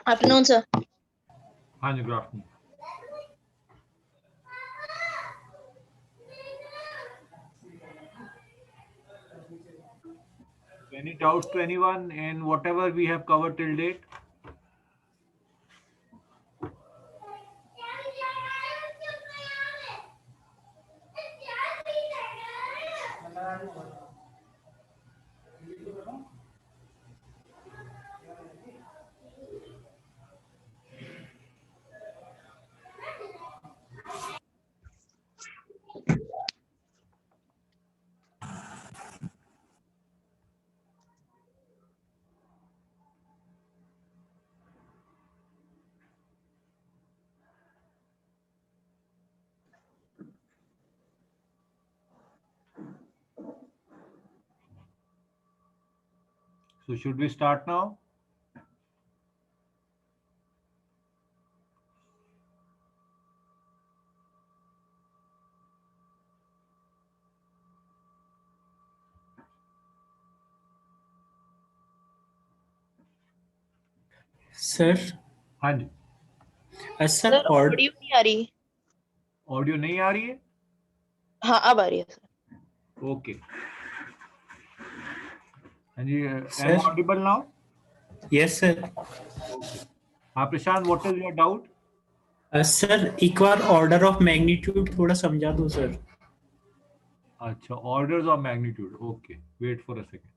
Afternoon, sir. हाँ जी, good afternoon. Any doubts to anyone in whatever we have covered till date? So should we start now? Sir हाँ जी. Sir sir audio नहीं आ रही. Audio नहीं आ रही है? हाँ, अब आ रही है सर. ओके. हाँ जी. Sir. Am I audible now? Yes sir. Okay. हाँ प्रशांत, what is your doubt? Sir एक बार ऑर्डर ऑफ मैग्नीट्यूड थोड़ा समझा दो सर. अच्छा, orders of magnitude. Okay. Wait for a second.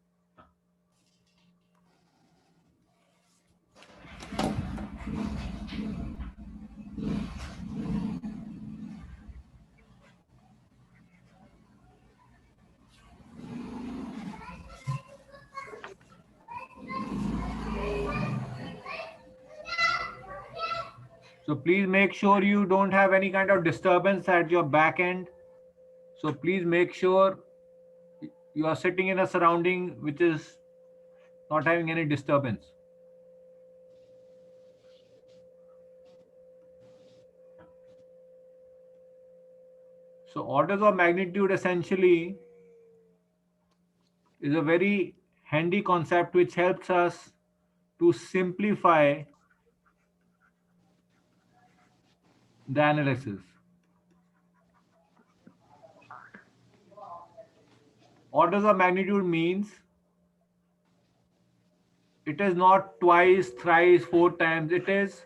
So please make sure you don't have any kind of disturbance at your back end. So please make sure you are sitting in a surrounding which is not having any disturbance. So orders of magnitude essentially is a very handy concept which helps us to simplify the analysis. Orders of magnitude means it is not twice, thrice, four times. It is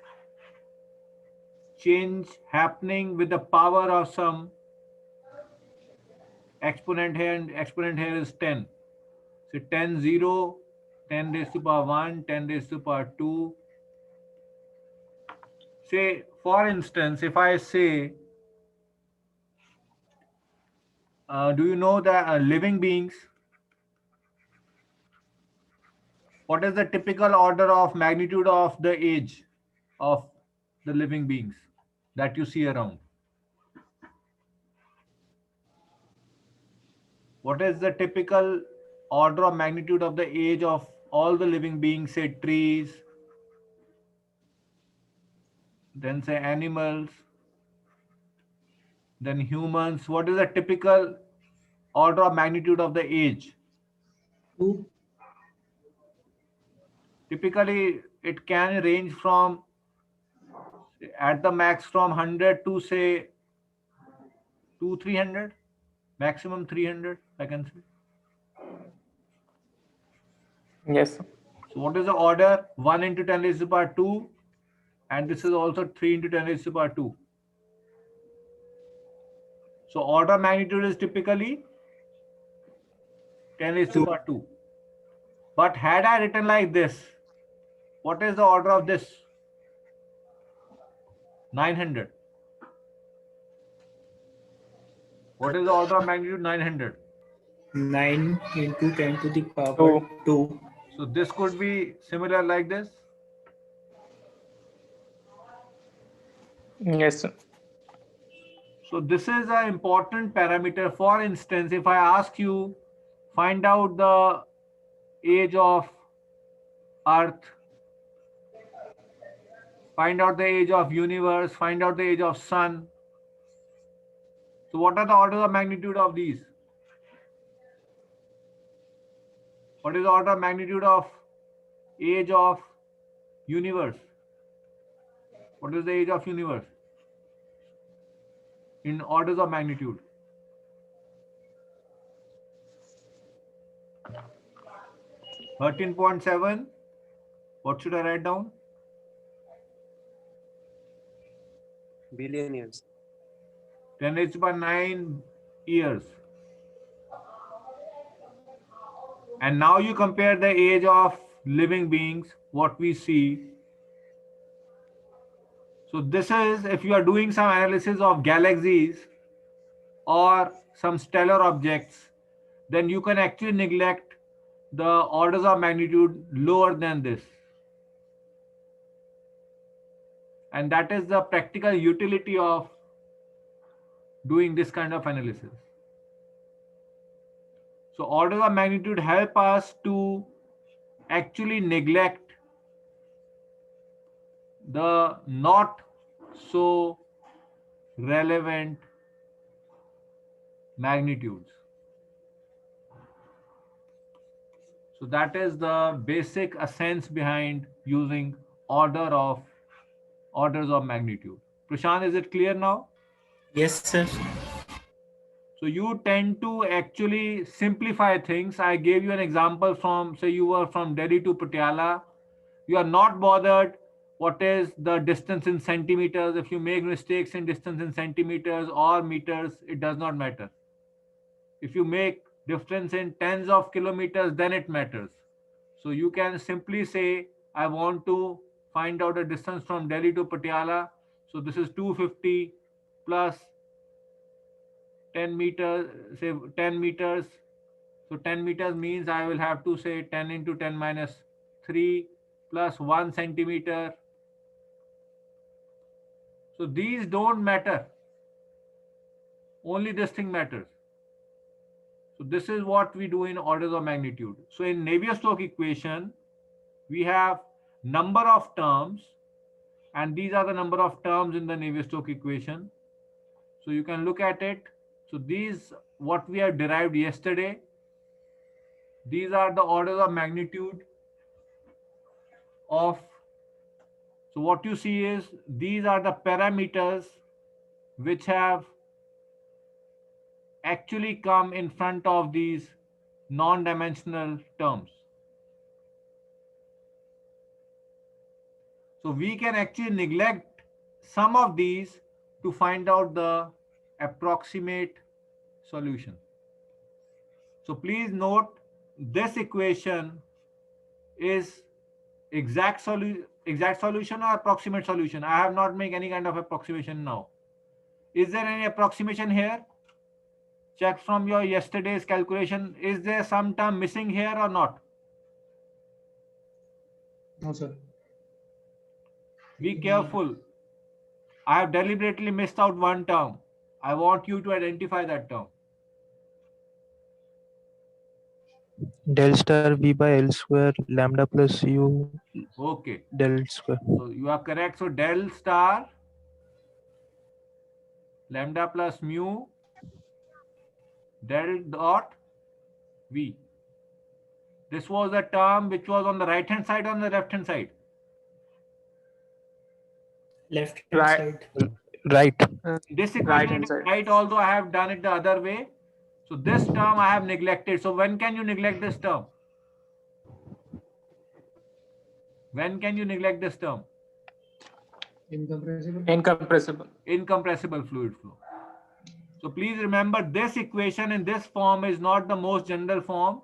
change happening with the power of some exponent here, and exponent here is 10. So 10, 0, 10 raised to power 1, 10 raised to power 2. Say, for instance, if I say, do you know that living beings, what is the typical order of magnitude of the age of the living beings that you see around? What is the typical order of magnitude of the age of all the living beings, say trees, then say animals, then humans? What is the typical order of magnitude of the age? 2. Typically, it can range from at the max from 100 to say 300, maximum 300, I can say. Yes, sir. So what is the order? 1 into 10 raised to the power 2, and this is also 3 into 10 raised to the power 2. So order magnitude is typically 10 raised to the power 2. But had I written like this, what is the order of this? 900. What is the order of magnitude 900? 9 into 10 to the power 2. So this could be similar like this. Yes, sir. So this is an important parameter. For instance, if I ask you, find out the age of Earth, find out the age of universe, find out the age of sun. So what are the orders of magnitude of these? What is the order of magnitude of age of universe? What is the age of universe? In orders of magnitude. $13.7. What should I write down? Billion years. 10 raised by 9 years. And now you compare the age of living beings, what we see. So this is if you are doing some analysis of galaxies or some stellar objects, then you can actually neglect the orders of magnitude lower than this. And that is the practical utility of doing this kind of analysis. So orders of magnitude help us to actually neglect the not so relevant magnitudes. So that is the basic essence behind using orders of magnitude. Prashant, is it clear now? Yes, sir. So you tend to actually simplify things. I gave you an example from, say you were from Delhi to Patiala. You are not bothered what is the distance in centimeters. If you make mistakes in distance in centimeters or meters, it does not matter. If you make difference in tens of kilometers, then it matters. So you can simply say, I want to find out the distance from Delhi to Patiala. So this is 250 plus 10 meters, say 10 meters. So 10 meters means I will have to say 10 into 10 minus 3 plus 1 centimeter. So these don't matter. Only this thing matters. So this is what we do in orders of magnitude. So in Navier-Stokes equation, we have number of terms, and these are the number of terms in the Navier-Stokes equation. So you can look at it. So these, what we have derived yesterday, these are the orders of magnitude of, so what you see is these are the parameters which have actually come in front of these non-dimensional terms. So we can actually neglect some of these to find out the approximate solution. So please note this equation is exact solution or approximate solution. I have not made any kind of approximation now. Is there any approximation here? Check from your yesterday's calculation. Is there some term missing here or not? No, sir. Be careful. I have deliberately missed out one term. I want you to identify that term. Del star V by L square lambda plus U Okay. del square. So you are correct. So del star lambda plus mu del dot V. This was the term which was on the right hand side or on the left hand side. Left Right. hand side. Right. This Right equation hand is side. right, although I have done it the other way. So this term I have neglected. So when can you neglect this term? When can you neglect this term? Incompressible. Incompressible. Incompressible fluid flow. So please remember this equation in this form is not the most general form.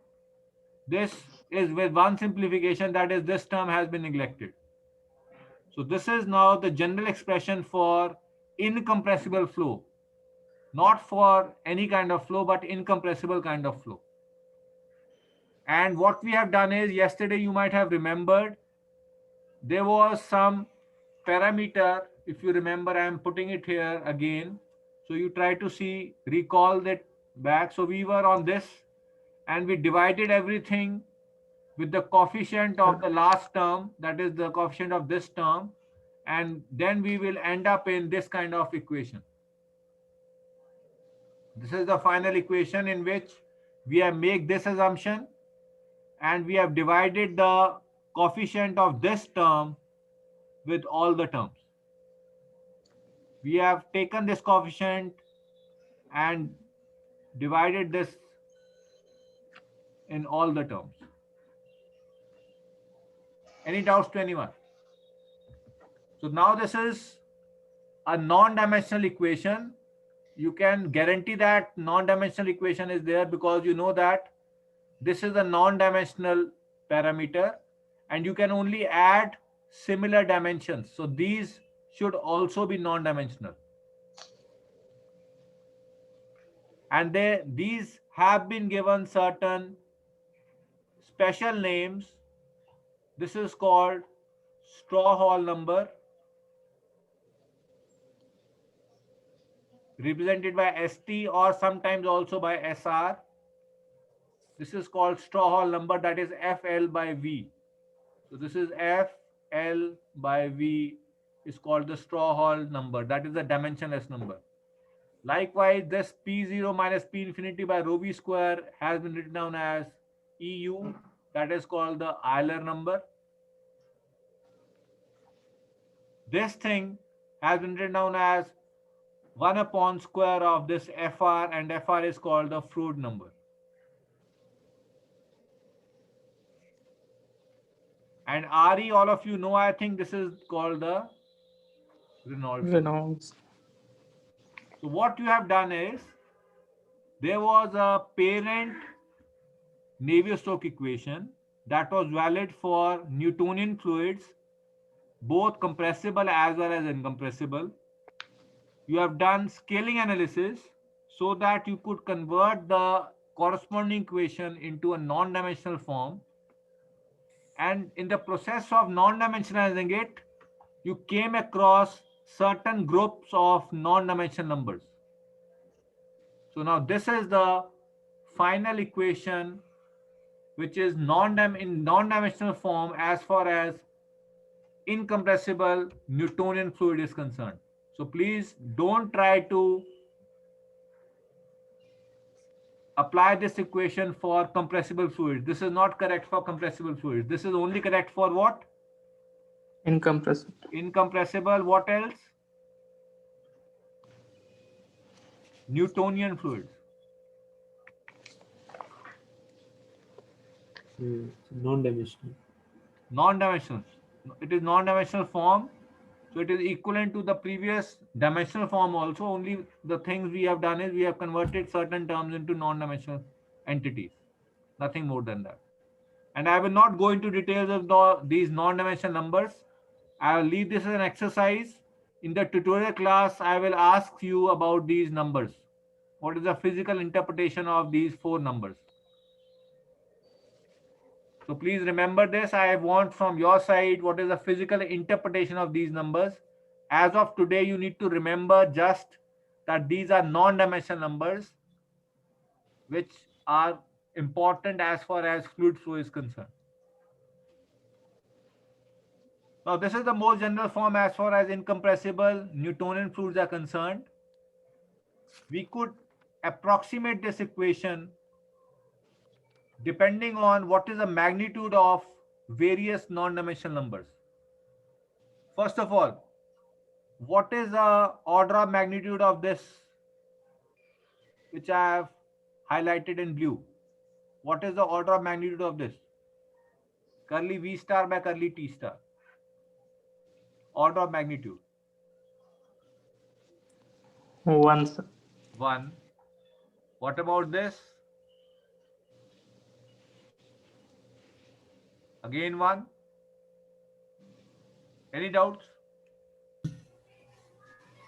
This is with one simplification, that is this term has been neglected. So this is now the general expression for incompressible flow. Not for any kind of flow, but incompressible kind of flow. And what we have done is, yesterday you might have remembered, there was some parameter. If you remember, I am putting it here again. So you try to see, recall that back. So we were on this and we divided everything with the coefficient of the last term, that is the coefficient of this term. And then we will end up in this kind of equation. This is the final equation in which we have made this assumption and we have divided the coefficient of this term with all the terms. We have taken this coefficient and divided this in all the terms. Any doubts to anyone? So now this is a non-dimensional equation. You can guarantee that non-dimensional equation is there because you know that this is a non-dimensional parameter and you can only add similar dimensions. So these should also be non-dimensional. And these have been given certain special names. This is called straw Hall number, represented by ST or sometimes also by SR. This is called straw Hall number, that is FL by V. So this is FL by V is called the straw Hall number. That is the dimensionless number. Likewise, this P0 minus P infinity by rho V square has been written down as EU. That is called the Euler number. This thing has been written down as 1 upon square of this FR, and FR is called the Froude number. And RE, all of you know, I think this is called the Reynolds. Reynolds. So what you have done is, there was a parent Navier-Stokes equation that was valid for Newtonian fluids, both compressible as well as incompressible. You have done scaling analysis so that you could convert the corresponding equation into a non-dimensional form. And in the process of non-dimensionalizing it, you came across certain groups of non-dimensional numbers. So now this is the final equation, which is in non-dimensional form as far as incompressible Newtonian fluid is concerned. So please don't try to apply this equation for compressible fluids. This is not correct for compressible fluids. This is only correct for what? Incompressible. Incompressible. What else? Newtonian fluids. Non-dimensional. Non-dimensional. It is non-dimensional form. So it is equivalent to the previous dimensional form also. Only the things we have done is we have converted certain terms into non-dimensional entities. Nothing more than that. And I will not go into details of these non-dimensional numbers. I will leave this as an exercise. In the tutorial class, I will ask you about these numbers. What is the physical interpretation of these 4 numbers? So please remember this. I want from your side what is the physical interpretation of these numbers. As of today, you need to remember just that these are non-dimensional numbers which are important as far as fluid flow is concerned. Now this is the most general form as far as incompressible Newtonian fluids are concerned. We could approximate this equation depending on what is the magnitude of various non-dimensional numbers. First of all, what is the order of magnitude of this, which I have highlighted in blue? What is the order of magnitude of this? Curly V star by curly T star. Order of magnitude. 1, sir. 1. What about this? Again 1. Any doubts?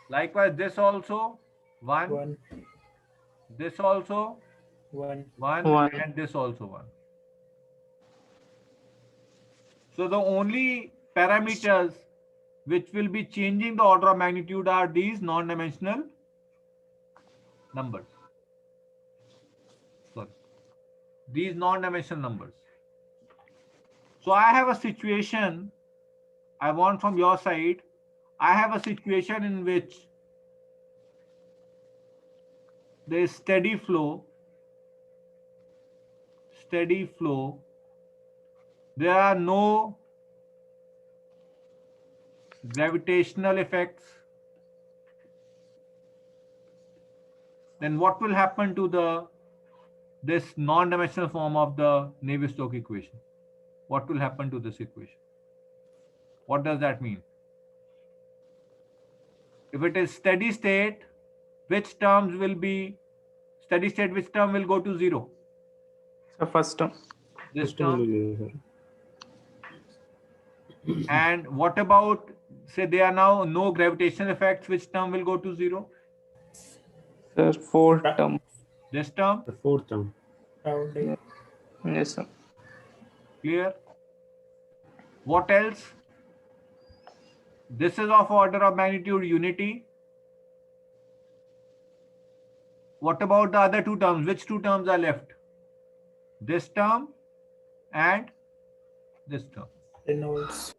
Likewise, this also 1. 1. This also 1. 1. One. And this also 1. So the only parameters which will be changing the order of magnitude are these non-dimensional numbers. Sorry. These non-dimensional numbers. So I have a situation, I want from your side, I have a situation in which there is steady flow, there are no gravitational effects, then what will happen to this non-dimensional form of the Navier-Stokes equation? What will happen to this equation? What does that mean? If it is steady state, which terms will be steady state? Which term will go to 0? So first term. This term. And what about, say there are now no gravitational effects, which term will go to 0? Sir, fourth term. This term. The fourth term. Rounding. Yes, sir. Clear? What else? This is of order of magnitude unity. What about the other two terms? Which two terms are left? This term and this term. Reynolds.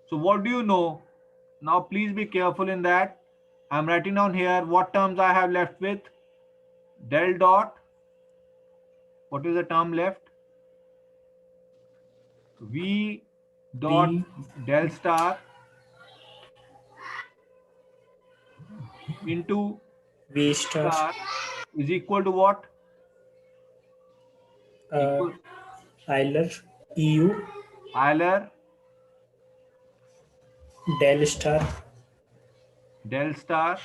So what do you know? Now please be careful in that. I'm writing down here what terms I have left with. Del dot. What is the term left? V dot V. del star into V star. star is equal to what? Euler. EU. Euler Del star. del star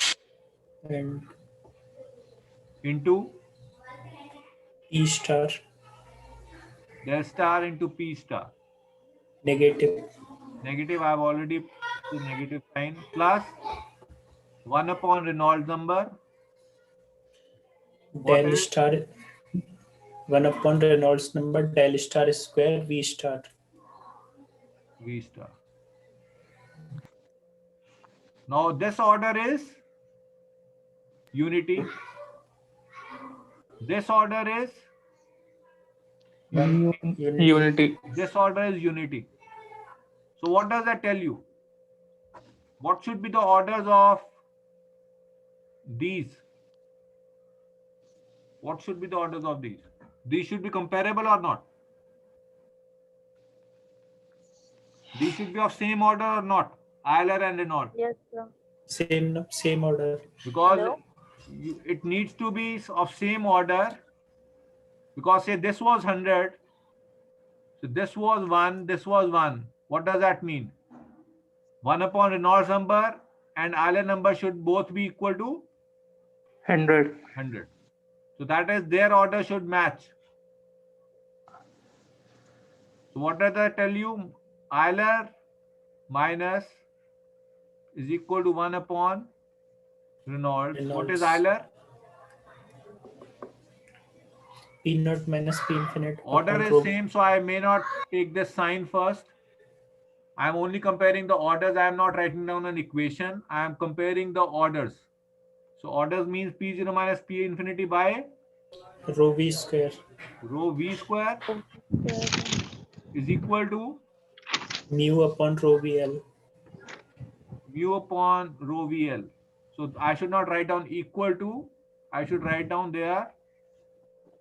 And into P star. del star into P star. Negative. Negative, I have already put negative sign, plus 1 upon Reynolds number. What Del is- star. 1 upon Reynolds number. Del star square. V star. V star. Now this order is unity. This order is Unity. this order is unity. So what does that tell you? What should be the orders of these? What should be the orders of these? These should be comparable or not? These should be of same order or not? Euler and Reynolds. Yes, sir. Same order. Because No. it needs to be of same order, because say this was 100, so this was 1, this was 1. What does that mean? 1 upon Reynolds number and Euler number should both be equal to 100. 100. So that is their order should match. So what does that tell you? Euler minus is equal to 1 upon Reynolds. What is Reynolds. Euler? P naught minus P infinite. Order upon is rho. same, so I may not take this sign first. I am only comparing the orders. I am not writing down an equation. I am comparing the orders. So orders means P0 minus P infinity by Rho V square. rho V square is equal to Mu upon rho VL. mu upon rho VL. So I should not write down equal to, I should write down there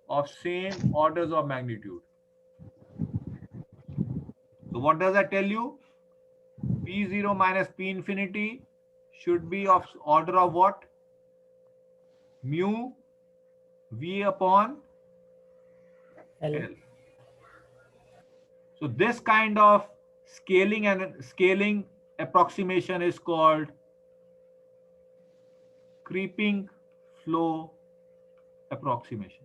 of same orders of magnitude. So what does that tell you? P0 minus P infinity should be of order of what? Mu V upon L. L. So this kind of scaling approximation is called creeping flow approximation.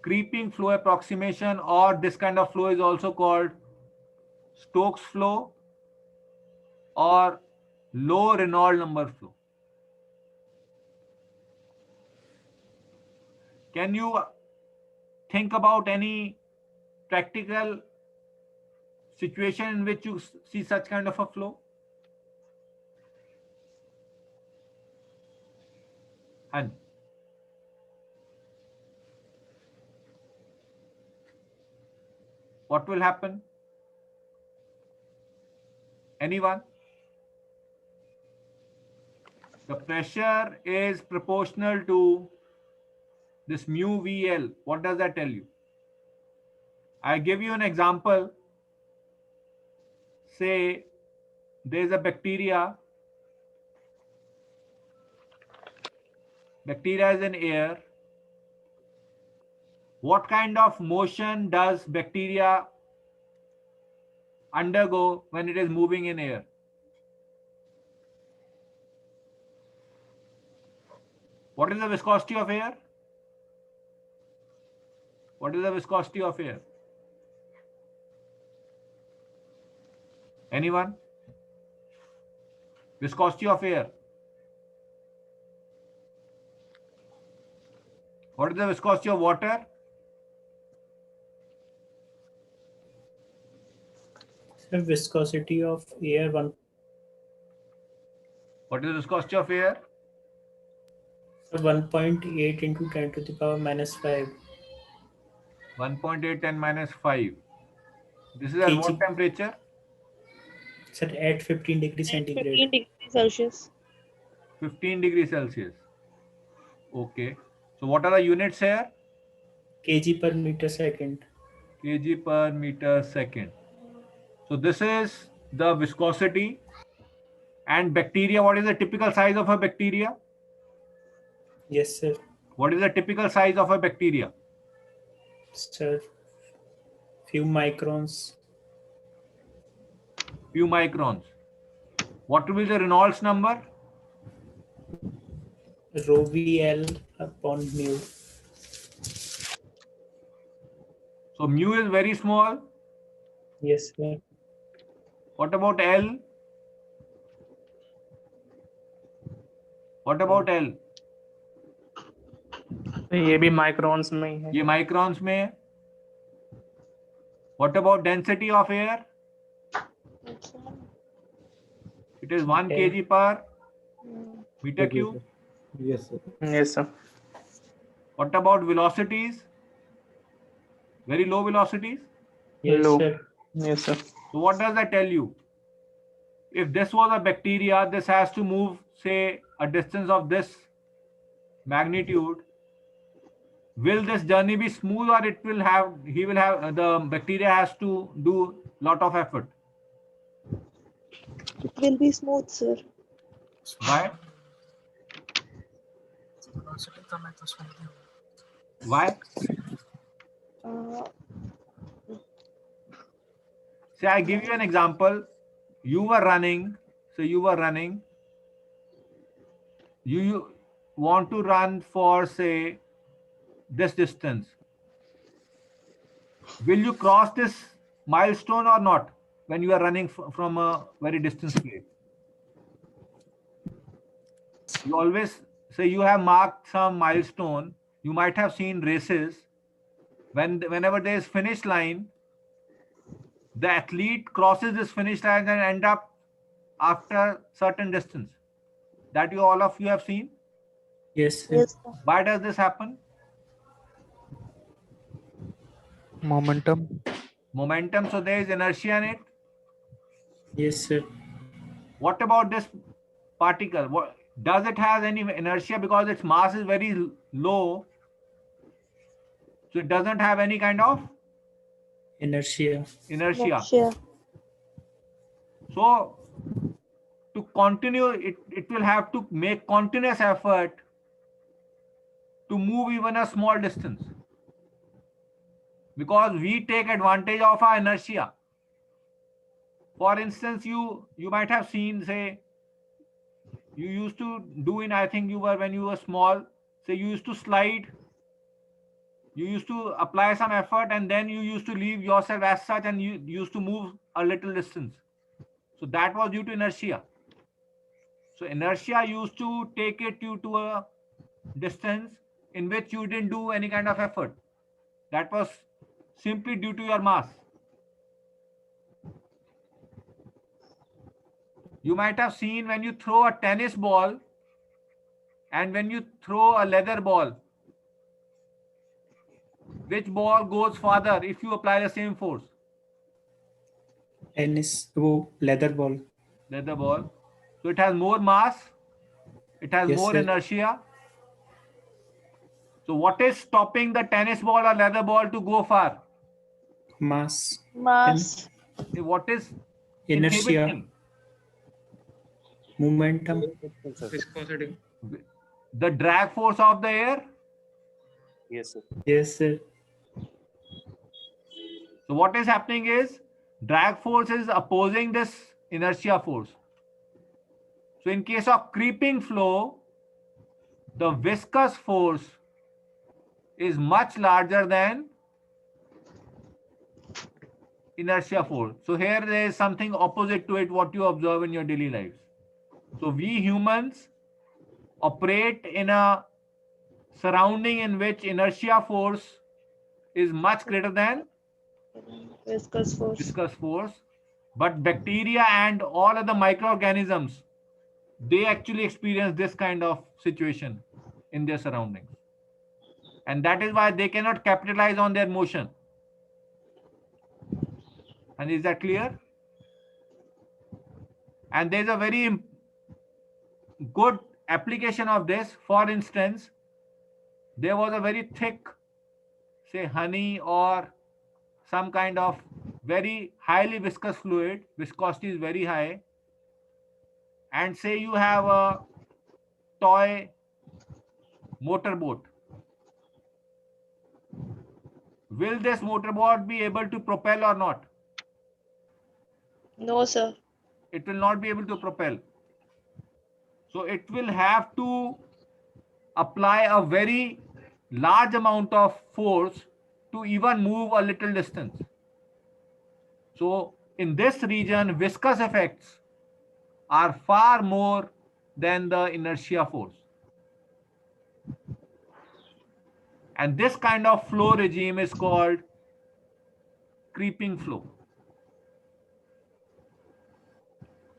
Creeping flow approximation, or this kind of flow is also called Stokes flow or low Reynolds number flow. Can you think about any practical situation in which you see such kind of a flow? And what will happen? Anyone? The pressure is proportional to this mu VL. What does that tell you? I give you an example. Say there is a bacteria bacteria is in air, what kind of motion does bacteria undergo when it is moving in air? What is the viscosity of air? What is the viscosity of air? Anyone? Viscosity of air. What is the viscosity of water? Sir, viscosity of air 1. What is the viscosity of air? 1.8 into 10 to the power minus 5 1.8 10 minus 5. This is at what kg. temperature? Sir, at 15 degrees 15 centigrade. degrees Celsius. 15 degrees Celsius. Okay. So what are the units here? Kg per meter second. Kg per meter second. So this is the viscosity. And bacteria, what is the typical size of a bacteria? Yes, sir. What is the typical size of a bacteria? Sir, few microns. Few microns. What will be the Reynolds number? Rho VL upon mu. So mu is very small. Yes, sir. What about L? What about L? ये भी microns में ही है. ये microns में है. What about density of air? It is 1 kg per meter cube. Yes, sir. Yes, sir. What about velocities? Very low velocities. Yes, Low. sir. Yes, sir. So what does that tell you? If this was a bacteria, this has to move, say, a distance of this magnitude. Will this journey be smooth, or the bacteria has to do lot of effort? It will be smooth, sir. Why? Why? Say, I give you an example. You were running. So you were running. You want to run for, say, this distance. Will you cross this milestone or not when you are running from a very distant place? You always say you have marked some milestone. You might have seen races. Whenever there is finish line, the athlete crosses this finish line and end up after certain distance. That all of you have seen. Yes, sir. Yes, sir. Why does this happen? Momentum. Momentum. So there is inertia in it. Yes, sir. What about this particle? Does it have any inertia because its mass is very low? So it doesn't have any kind of Inertia. inertia. Sure. So to continue, it will have to make continuous effort to move even a small distance, because we take advantage of our inertia. For instance, you might have seen, say, you used to do in, I think when you were small, say you used to slide, you used to apply some effort, and then you used to leave yourself as such, and you used to move a little distance. So that was due to inertia. So inertia used to take you to a distance in which you didn't do any kind of effort. That was simply due to your mass. You might have seen when you throw a tennis ball and when you throw a leather ball, which ball goes farther if you apply the same force? Tennis. वो leather ball. Leather ball. So it has more mass, it has Yes, more sir. inertia. So what is stopping the tennis ball or leather ball to go far? Mass. Mass. What is Inertia. inhibiting? Momentum. Viscosity. the drag force of the air. Yes, sir. Yes, sir. So what is happening is drag force is opposing this inertia force. So in case of creeping flow, the viscous force is much larger than inertia force. So here there is something opposite to it, what you observe in your daily lives. So we humans operate in a surrounding in which inertia force is much greater than Viscous force. viscous force, but bacteria and all other microorganisms, they actually experience this kind of situation in their surroundings, and that is why they cannot capitalize on their motion. And is that clear? And there's a very good application of this. For instance, there was a very thick, say, honey or some kind of very highly viscous fluid, viscosity is very high, and say you have a toy motorboat. Will this motorboat be able to propel or not? No, sir. It will not be able to propel. So it will have to apply a very large amount of force to even move a little distance. So in this region, viscous effects are far more than the inertia force. And this kind of flow regime is called creeping flow.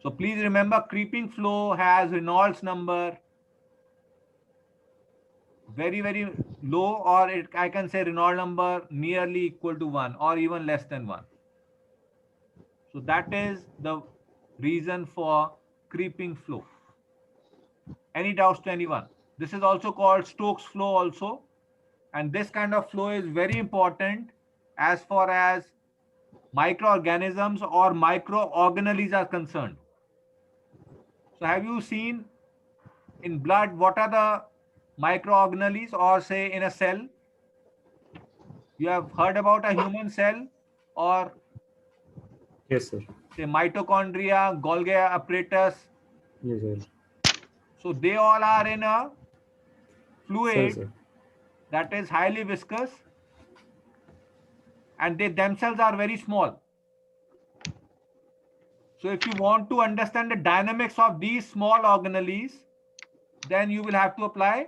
So please remember, creeping flow has Reynolds number very, very low, or I can say Reynolds number nearly equal to 1 or even less than 1. So that is the reason for creeping flow. Any doubts to anyone? This is also called Stokes flow also. And this kind of flow is very important as far as microorganisms or microorganelles are concerned. So have you seen in blood what are the microorganelles, or say in a cell? You have heard about a human cell, or Yes, sir. say mitochondria, Golgi apparatus. Yes, sir. So they all are in a fluid Sir. that is highly viscous, and they themselves are very small. So if you want to understand the dynamics of these small organelles, then you will have to apply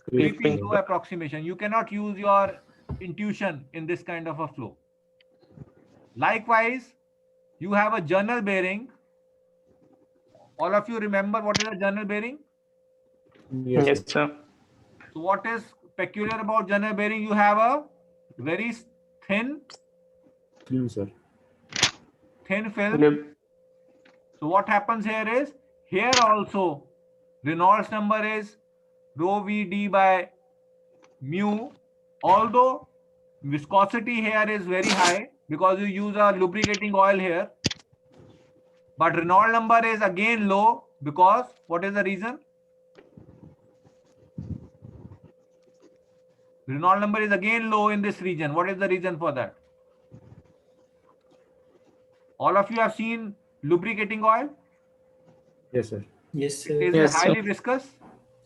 creeping flow approximation. You cannot use your intuition in this kind of a flow. Likewise, you have a journal bearing. All of you remember what is a journal bearing? Yes, sir. So what is peculiar about journal bearing? You have a very thin Sir. film. Lib- So what happens here is, here also Reynolds number is rho Vd by mu, although viscosity here is very high because you use a lubricating oil here, but Reynolds number is again low because what is the reason? Reynolds number is again low in this region. What is the reason for that? All of you have seen lubricating oil? Yes, sir. Yes, sir. Is Yes, it sir. highly viscous?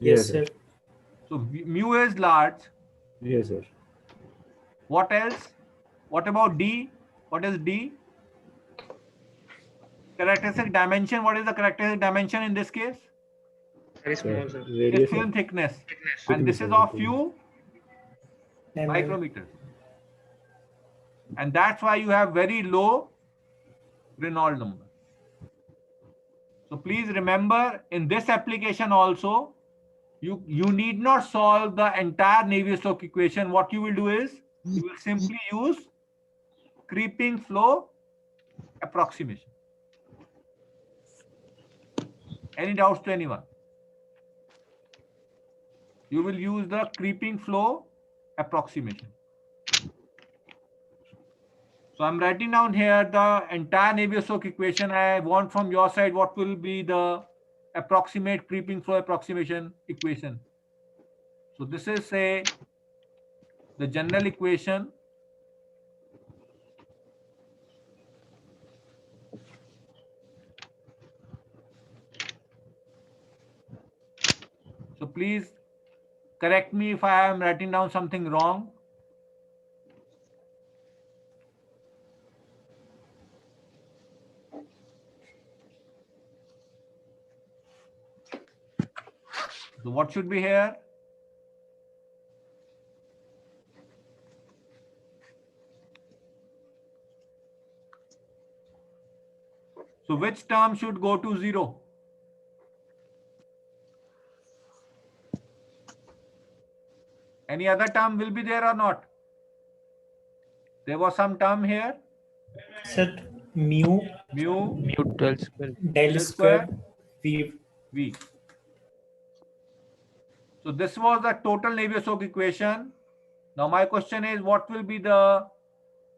Yes, sir. So mu is large. Yes, sir. What else? What about D? What is D? Characteristic dimension. What is the characteristic dimension in this case? Very small, sir. It's film thickness. And this is of few micrometers. And that's why you have very low Reynolds number. So please remember, in this application also, you need not solve the entire Navier-Stokes equation. What you will do is, you will simply use creeping flow approximation. Any doubts to anyone? You will use the creeping flow approximation. So I'm writing down here the entire Navier-Stokes equation. I want from your side what will be the approximate creeping flow approximation equation. So this is, say, the general equation. So please correct me if I am writing down something wrong. So what should be here? So which term should go to 0? Any other term will be there or not? There was some term here. Sir, mu Mu del square. del square v. V. So this was the total Navier-Stokes equation. Now my question is, what will be the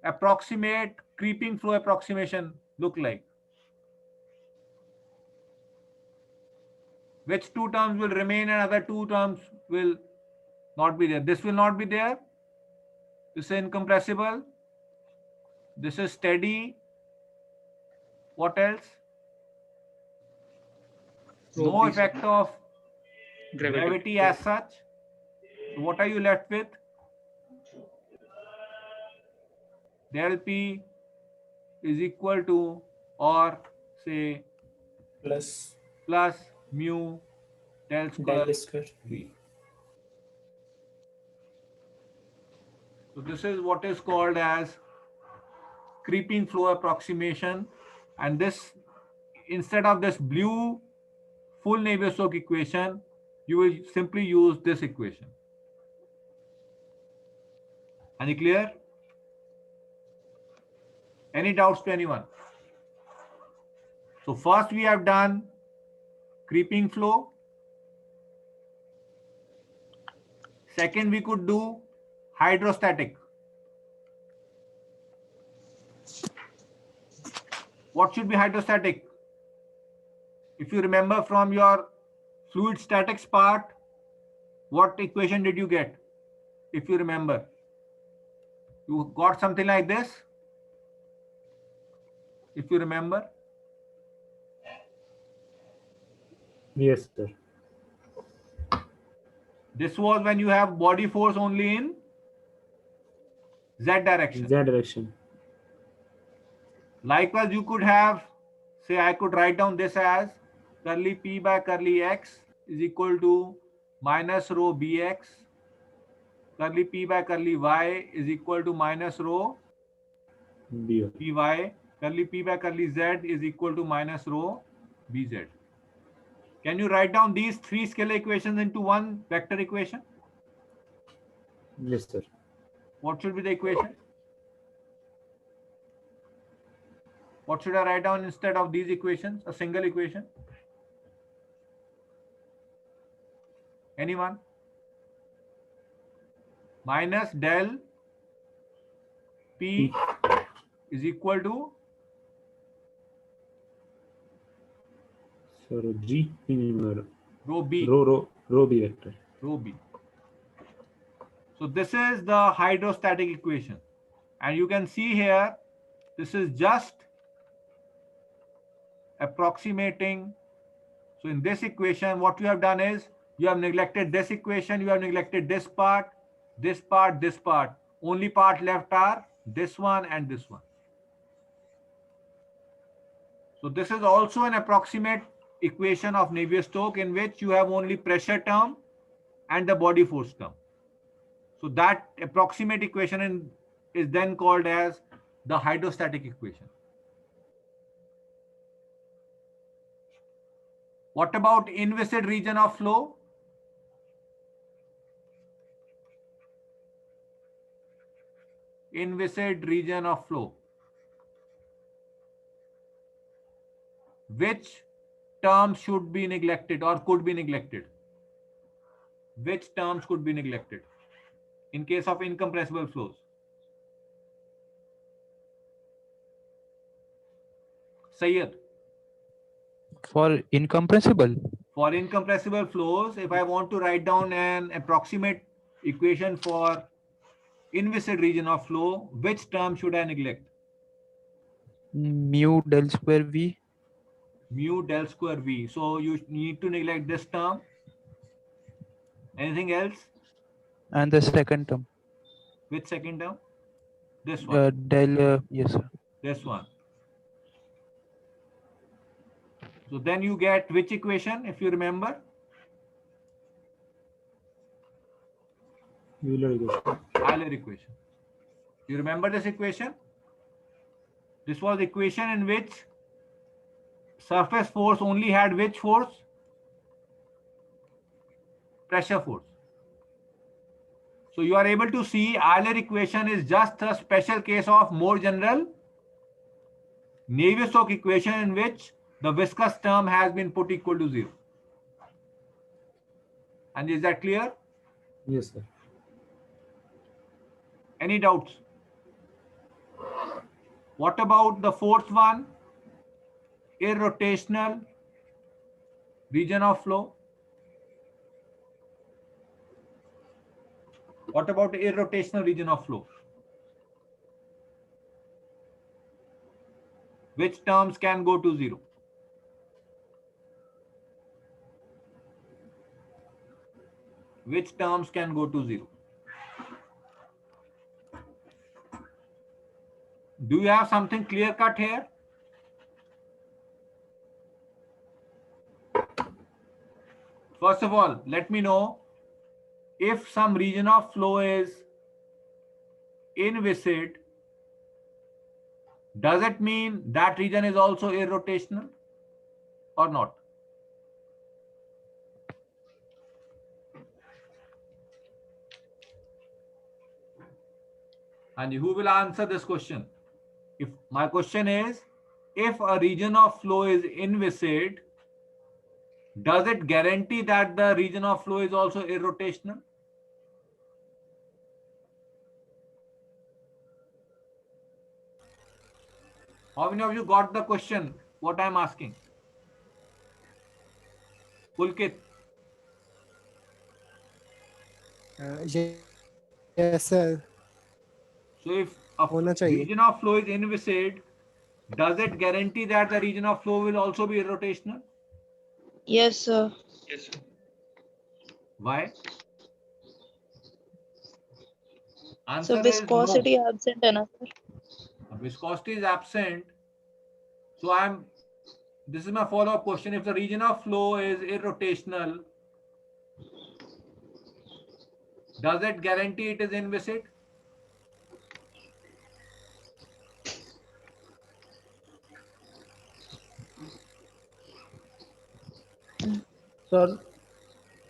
approximate creeping flow approximation look like? Which two terms will remain and other two terms will not be there? This will not be there. This is incompressible. This is steady. What else? No effect of gravity as such. So what are you left with? Del P is equal to, or say, plus mu del square del square V. So this is what is called as creeping flow approximation, and this, instead of this blue full Navier-Stokes equation, you will simply use this equation. Any clear? Any doubts to anyone? So first we have done creeping flow. Second, we could do hydrostatic. What should be hydrostatic? If you remember from your fluid statics part, what equation did you get? If you remember, you got something like this. If you remember. Yes, sir. This was when you have body force only in Z direction. Z direction. Likewise, you could have, say, I could write down this as curly P by curly X is equal to minus rho Bx. Curly P by curly Y is equal to minus rho B. Py. Curly P by curly Z is equal to minus rho Bz. Can you write down these three scalar equations into one vector equation? Yes, sir. What should be the equation? What should I write down instead of these equations? A single equation? Anyone? Minus del P is equal to, Sir, G in rho B. rho B vector. Rho B. So this is the hydrostatic equation. And you can see here, this is just approximating. So in this equation, what you have done is, you have neglected this equation, you have neglected this part, this part, this part. Only part left are this one and this one. So this is also an approximate equation of Navier-Stokes in which you have only pressure term and the body force term. So that approximate equation is then called as the hydrostatic equation. What about inviscid region of flow? Inviscid region of flow. Which terms should be neglected or could be neglected? Which terms could be neglected in case of incompressible flows? Sayyid. For incompressible, For incompressible flows, if I want to write down an approximate equation for inviscid region of flow, which term should I neglect? Mu del square V Mu del square V. So you need to neglect this term. Anything else? and the second term. Which second term? This one. Yes sir. This one. So then you get which equation, if you remember? Euler equation. Euler equation. You remember this equation? This was the equation in which surface force only had which force? Pressure force. So you are able to see Euler equation is just a special case of more general Navier-Stokes equation in which the viscous term has been put equal to 0. And is that clear? Yes, sir. Any doubts? What about the fourth one? Irrotational region of flow. What about the irrotational region of flow? Which terms can go to 0? Which terms can go to 0? Do you have something clear cut here? First of all, let me know if some region of flow is inviscid, does it mean that region is also irrotational or not? And who will answer this question? If my question is, if a region of flow is inviscid, does it guarantee that the region of flow is also irrotational? How many of you got the question, what I am asking? Pulkit, Yes, sir. so if a होना चाहिए. region of flow is inviscid, does it guarantee that the region of flow will also be irrotational? Yes, sir. Why? So Answer is viscosity no. absent enough, sir. Viscosity is absent. So this is my follow-up question. If the region of flow is irrotational, does it guarantee it is inviscid? Sir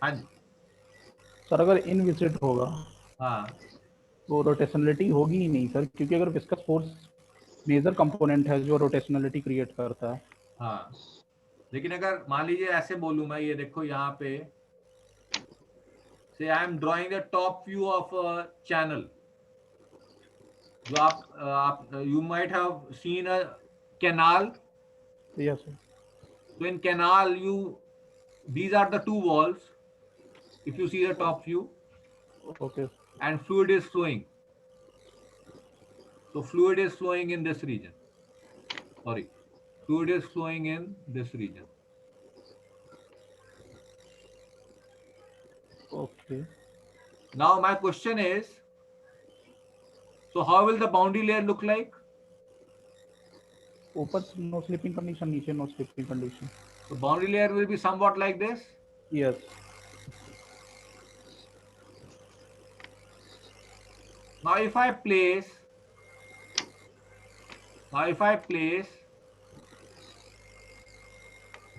हाँ जी. Sir अगर inviscid होगा हाँ. तो रोटेशनलिटी होगी ही नहीं sir, क्योंकि अगर viscous force major component है जो रोटेशनलिटी क्रिएट करता है. हाँ, लेकिन अगर मान लीजिए ऐसे बोलूं मैं, ये देखो यहाँ पे से I am drawing the top view of a channel, जो आप you might have seen a canal. Yes sir. So in canal, these are the two walls. If you see the top view, okay. and fluid is flowing. So fluid is flowing in this region. Sorry, fluid is flowing in this region. Okay. Now my question is, so how will the boundary layer look like? ऊपर no slipping condition, नीचे no slipping condition. The boundary layer will be somewhat like this. Yes. Now if I place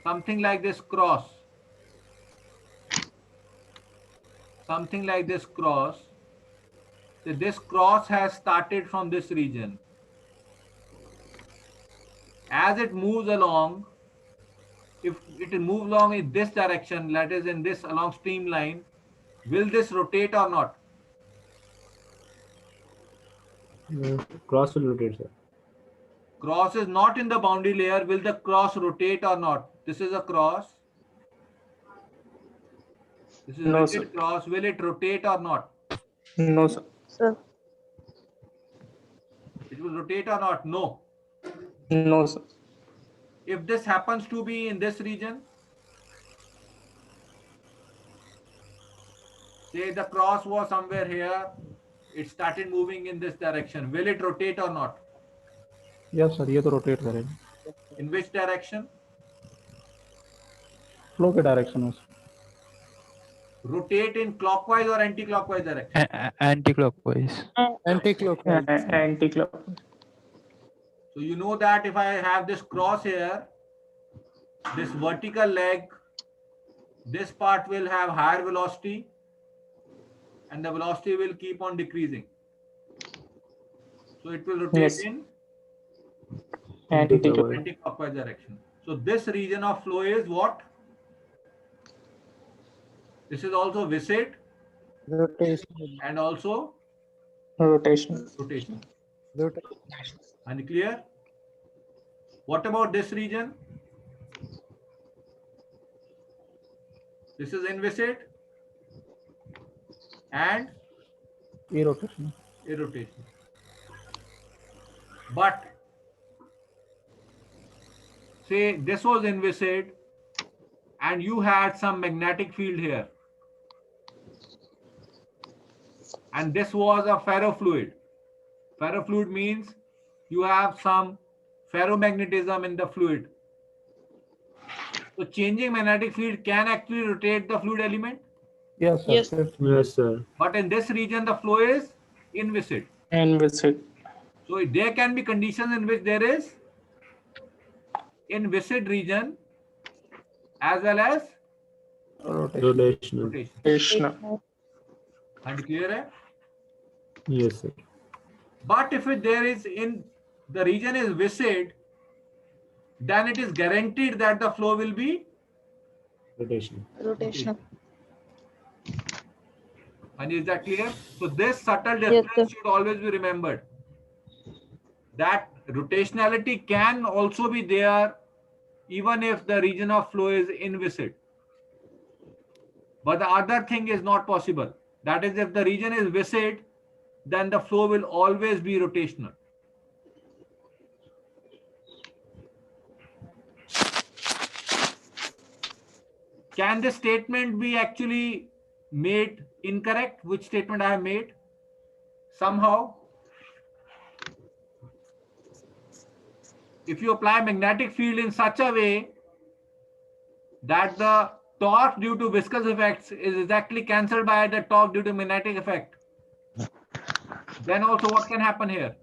something like this cross, so this cross has started from this region. As it moves along, if it moves along in this direction, that is in this along streamline, will this rotate or not? Cross will rotate, sir. Cross is not in the boundary layer. Will the cross rotate or not? This is a cross. This is No, rigid sir. cross. Will it rotate or not? No, sir. Sir. It will rotate or not? No. No, sir. If this happens to be in this region, say the cross was somewhere here, it started moving in this direction. Will it rotate or not? Yes sir, ये तो rotate करेगा In which direction? Flow के direction में sir. Rotate in clockwise or anti-clockwise direction? Anti-clockwise. Anti-clockwise. Anti-clockwise. So you know that if I have this cross here, this vertical leg, this part will have higher velocity and the velocity will keep on decreasing. So it will rotate Yes. in Anti-clockwise. anti-clockwise direction. So this region of flow is what? This is also viscid Rotation. and also Rotation. rotation. Rotation. And clear? What about this region? This is inviscid and ये rotation irrotation. But say this was inviscid and you had some magnetic field here. And this was a ferrofluid. Ferrofluid means you have some ferromagnetism in the fluid. So changing magnetic field can actually rotate the fluid element. Yes Yes. Sir Yes, sir. But in this region, the flow is inviscid. And viscid. So there can be conditions in which there is inviscid region as well as rotation Rotational. rotation. Rotational. And clear hai? Yes, sir. But if there is in the region is viscid, then it is guaranteed that the flow will be Rotational. Rotational. and is that clear? So this subtle Yes, difference sir. should always be remembered. That rotationality can also be there even if the region of flow is inviscid. But the other thing is not possible. That is, if the region is viscid, then the flow will always be rotational. Can this statement be actually made incorrect? Which statement I have made? Somehow, if you apply magnetic field in such a way that the torque due to viscous effects is exactly cancelled by the torque due to magnetic effect, then also what can happen here?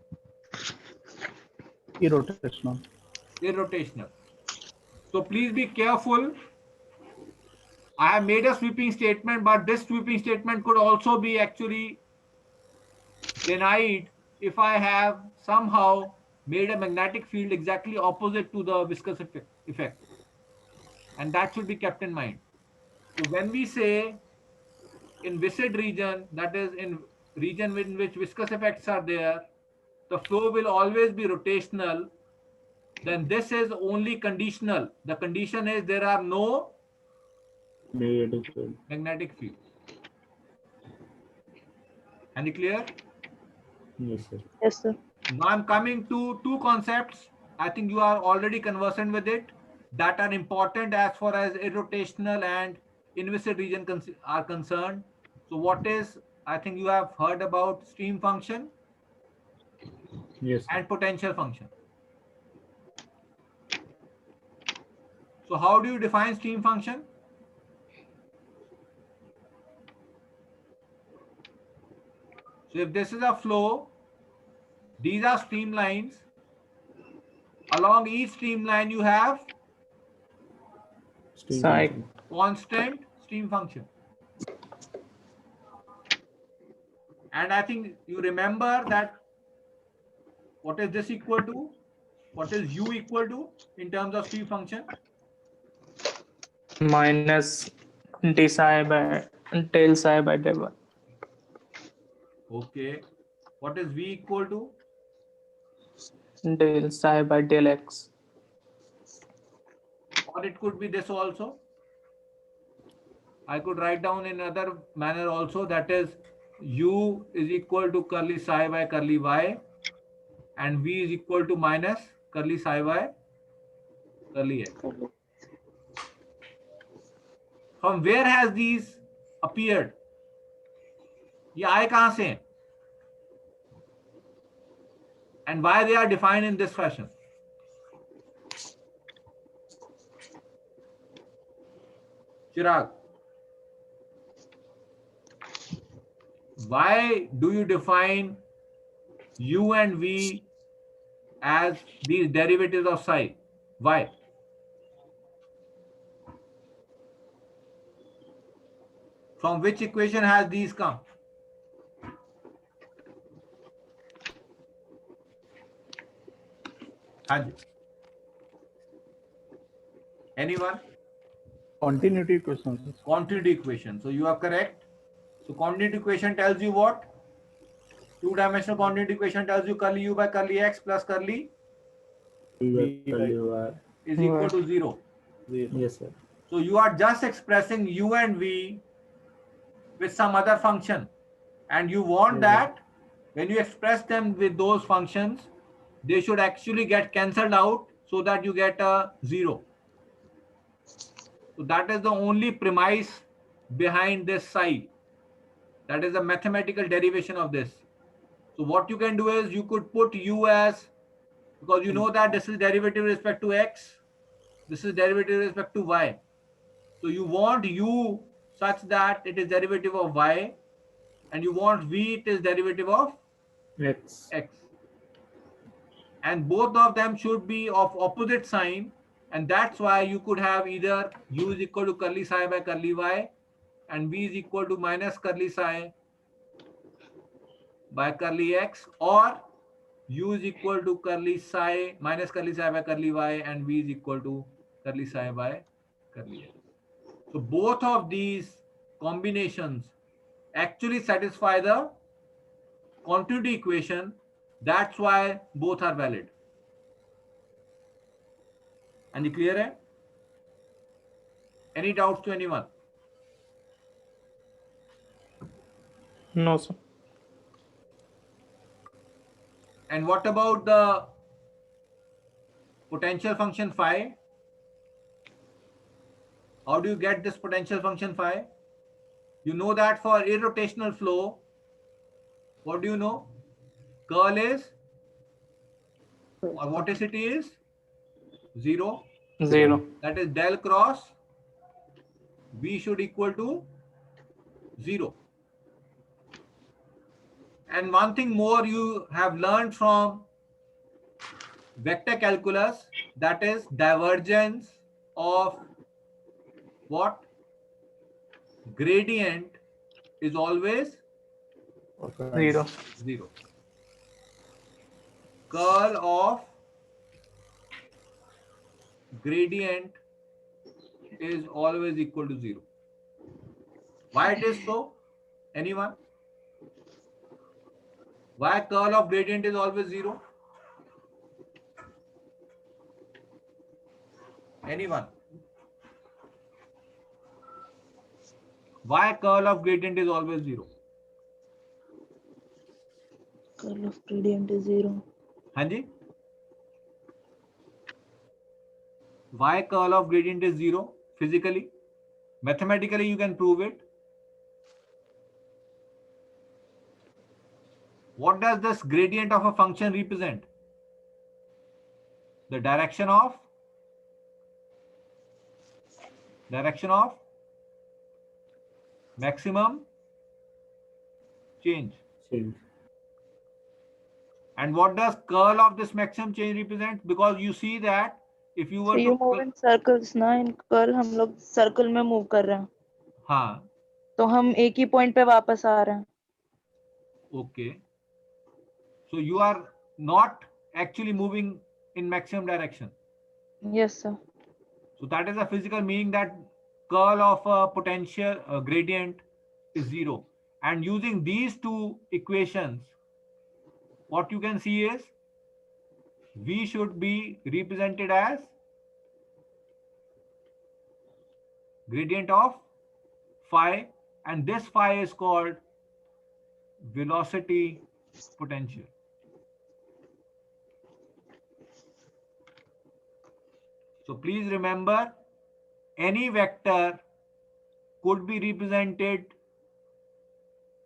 irrotational Irrotational. So please be careful. I have made a sweeping statement, but this sweeping statement could also be actually denied if I have somehow made a magnetic field exactly opposite to the viscous effect. And that should be kept in mind. So when we say in viscid region, that is in region in which viscous effects are there, the flow will always be rotational, then this is only conditional. The condition is there are no Magnetic field. magnetic field. Any clear? Yes, sir. Yes, sir. Now I'm coming to two concepts. I think you are already conversant with it, that are important as far as irrotational and inviscid region are concerned. So what is, I think you have heard about stream function Yes, sir. and potential function. So how do you define stream function? So if this is a flow, these are streamlines. Along each streamline you have Stream Side. function. constant stream function. And I think you remember that what is this equal to? What is u equal to in terms of stream function? Minus d psi by del psi by del y. Okay. What is v equal to? Del psi by del x. Or it could be this also. I could write down in another manner also, that is u is equal to curly psi by curly y, and v is equal to minus curly psi by curly x. From where has these appeared? ये आए कहां से हैं? And why they are defined in this fashion? Chirag, why do you define u and v as these derivatives of psi? Why? From which equation has these come? Haji. Anyone? Continuity equations. Continuity equation. So you are correct. So continuity equation tells you what? Two-dimensional continuity equation tells you curly u by curly x plus curly is equal to 0. Yes, sir. So you are just expressing u and v with some other function, and you want that when you express them with those functions, they should actually get cancelled out so that you get a 0. So that is the only premise behind this psi. That is the mathematical derivation of this. So what you can do is you could put u as, because you know that this is derivative with respect to x, this is derivative with respect to y. So you want u such that it is derivative of y, and you want v, it is derivative of X. x. And both of them should be of opposite sign, and that's why you could have either u is equal to curly psi by curly y and v is equal to minus curly psi by curly x, or u is equal to curly psi minus curly psi by curly y and v is equal to curly psi by curly x. So both of these combinations actually satisfy the continuity equation. That's why both are valid. And you clear hai? Any doubts to anyone? No, sir. And what about the potential function phi? How do you get this potential function phi? You know that for irrotational flow, what do you know? Curl is, or vorticity is 0. 0. That is del cross v should equal to 0. And one thing more you have learned from vector calculus, that is divergence of what? Gradient is always 0. 0. Curl of gradient is always equal to 0. Why it is so? Anyone? Why curl of gradient is always 0? Anyone? Why curl of gradient is always 0? Curl of gradient is 0. Hanji? Why curl of gradient is 0 physically? Mathematically you can prove it. What does this gradient of a function represent? The direction of maximum change. Change. And what does curl of this maximum change represent? Because you see that if you were So you to move in circles ना, in curl हम लोग circle में move कर रहे हैं, हाँ, तो हम एक ही point पे वापस आ रहे हैं. okay. So you are not actually moving in maximum direction. Yes sir. So that is a physical meaning, that curl of a potential gradient is 0. And using these two equations, what you can see is V should be represented as gradient of phi, and this phi is called velocity potential. So please remember, any vector could be represented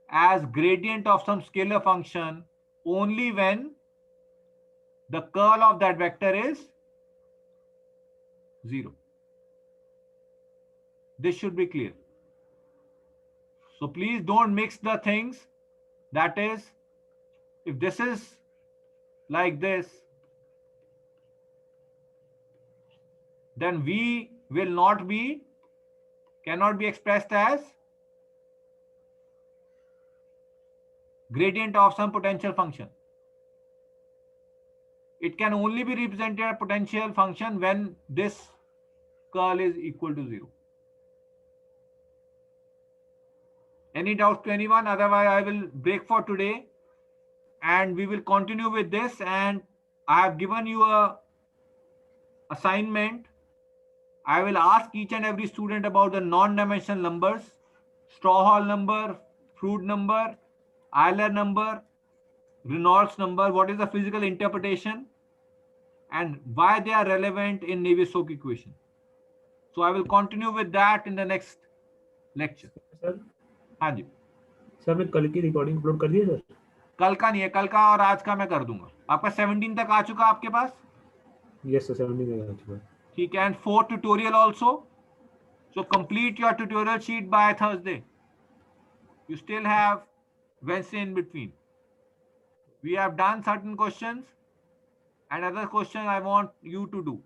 as gradient of some scalar function only when the curl of that vector is 0. This should be clear. So please don't mix the things. That is, if this is like this, then V cannot be expressed as gradient of some potential function. It can only be represented as potential function when this curl is equal to 0. Any doubts to anyone? Otherwise, I will break for today and we will continue with this. And I have given you a assignment. I will ask each and every student about the non-dimensional numbers, straw hall number, Froude number, Euler number, Reynolds number, what is the physical interpretation, and why they are relevant in Navier-Stokes equation. So I will continue with that in the next lecture. Sir हाँ जी, sir मैं कल की recording upload कर दिया sir. कल का नहीं है, कल का और आज का मैं कर दूंगा. आपका 17 तक आ चुका आपके पास? यस सर 17 का आ चुका है. ठीक है, and 4 tutorial also. So complete your tutorial sheet by Thursday. You still have Wednesday in between. We have done certain questions and other questions I want you to do.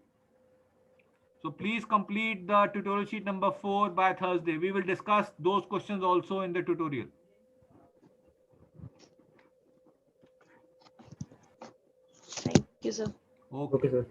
So please complete the tutorial sheet number 4 by Thursday. We will discuss those questions also in the tutorial. Thank you, sir. Okay. Okay sir.